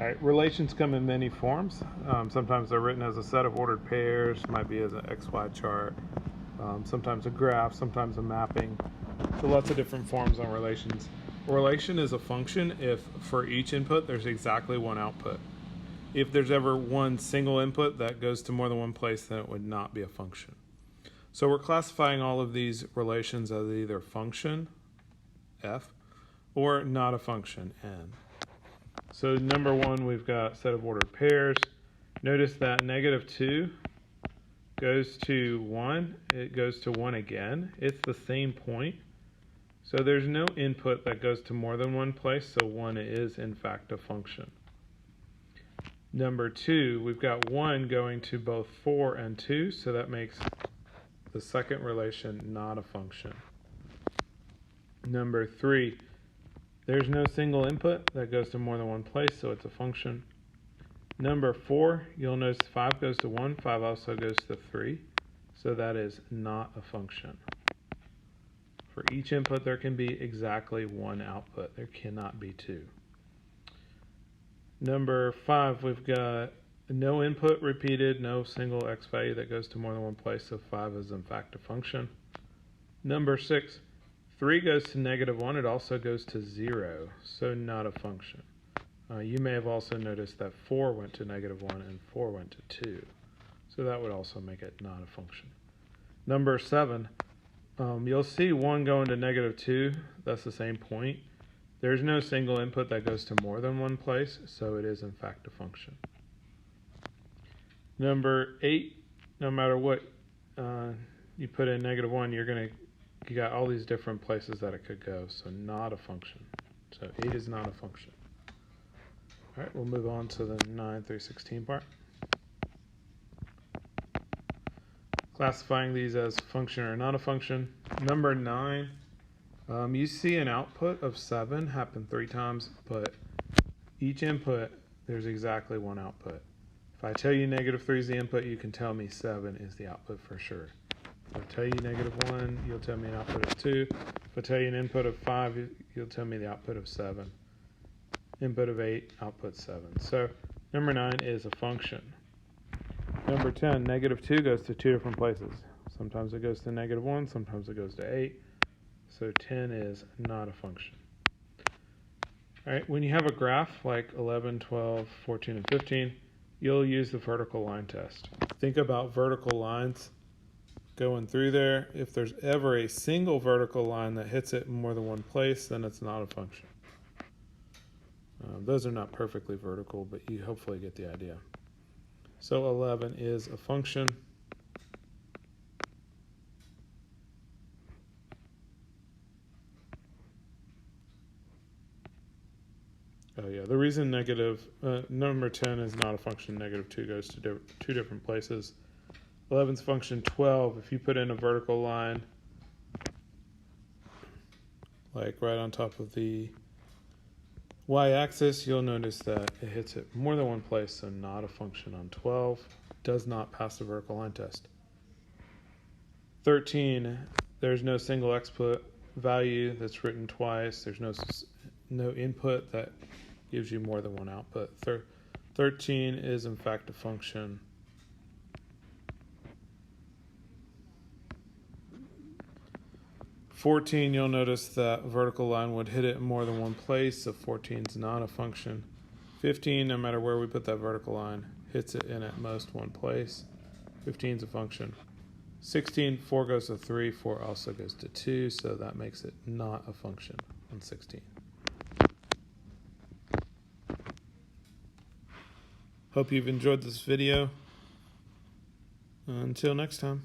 All right, relations come in many forms. Sometimes they're written as a set of ordered pairs, might be as an XY chart, sometimes a graph, sometimes a mapping. So lots of different forms on relations. A relation is a function if for each input there's exactly one output. If there's ever one single input that goes to more than one place, then it would not be a function. So we're classifying all of these relations as either function, F, or not a function, N. So number one, we've got set of ordered pairs. Notice that -2 goes to 1. It goes to 1 again. It's the same point. So there's no input that goes to more than one place, so 1 is in fact a function. Number 2, we've got 1 going to both 4 and 2, so that makes the second relation not a function. Number 3, there's no single input that goes to more than one place, so it's a function. Number 4, you'll notice 5 goes to 1, 5 also goes to 3, so that is not a function. For each input, there can be exactly one output. There cannot be two. Number 5, we've got no input repeated, no single x value that goes to more than one place, so 5 is in fact a function. Number 6, 3 goes to -1, it also goes to 0, so not a function. You may have also noticed that 4 went to -1 and 4 went to 2, so that would also make it not a function. Number 7, you'll see 1 going to -2, that's the same point. There's no single input that goes to more than one place, so it is in fact a function. Number 8, no matter what you put in -1, you got all these different places that it could go, so not a function. So 8 is not a function. All right, we'll move on to the 9 through 16 part. Classifying these as function or not a function. Number 9, you see an output of 7 happen 3 times, but each input, there's exactly one output. If I tell you -3 is the input, you can tell me 7 is the output for sure. If I tell you -1, you'll tell me an output of 2. If I tell you an input of 5, you'll tell me the output of 7. Input of 8, output 7. So number 9 is a function. Number 10, -2 goes to 2 different places. Sometimes it goes to -1, sometimes it goes to 8. So 10 is not a function. All right, when you have a graph like 11, 12, 14, and 15, you'll use the vertical line test. Think about vertical lines going through there. If there's ever a single vertical line that hits it in more than one place, then it's not a function. Those are not perfectly vertical, but you hopefully get the idea. So 11 is a function. Oh yeah, the reason number 10 is not a function, -2 goes to 2 different places. 11's function 12, if you put in a vertical line, like right on top of the y-axis, you'll notice that it hits it more than one place, so not a function on 12. Does not pass the vertical line test. 13, there's no single output value that's written twice. There's no input that gives you more than one output. 13 is in fact a function. 14, you'll notice that vertical line would hit it in more than one place, so 14 is not a function. 15, no matter where we put that vertical line, hits it in at most one place. 15 is a function. 16, 4 goes to 3, 4 also goes to 2, so that makes it not a function on 16. Hope you've enjoyed this video. Until next time.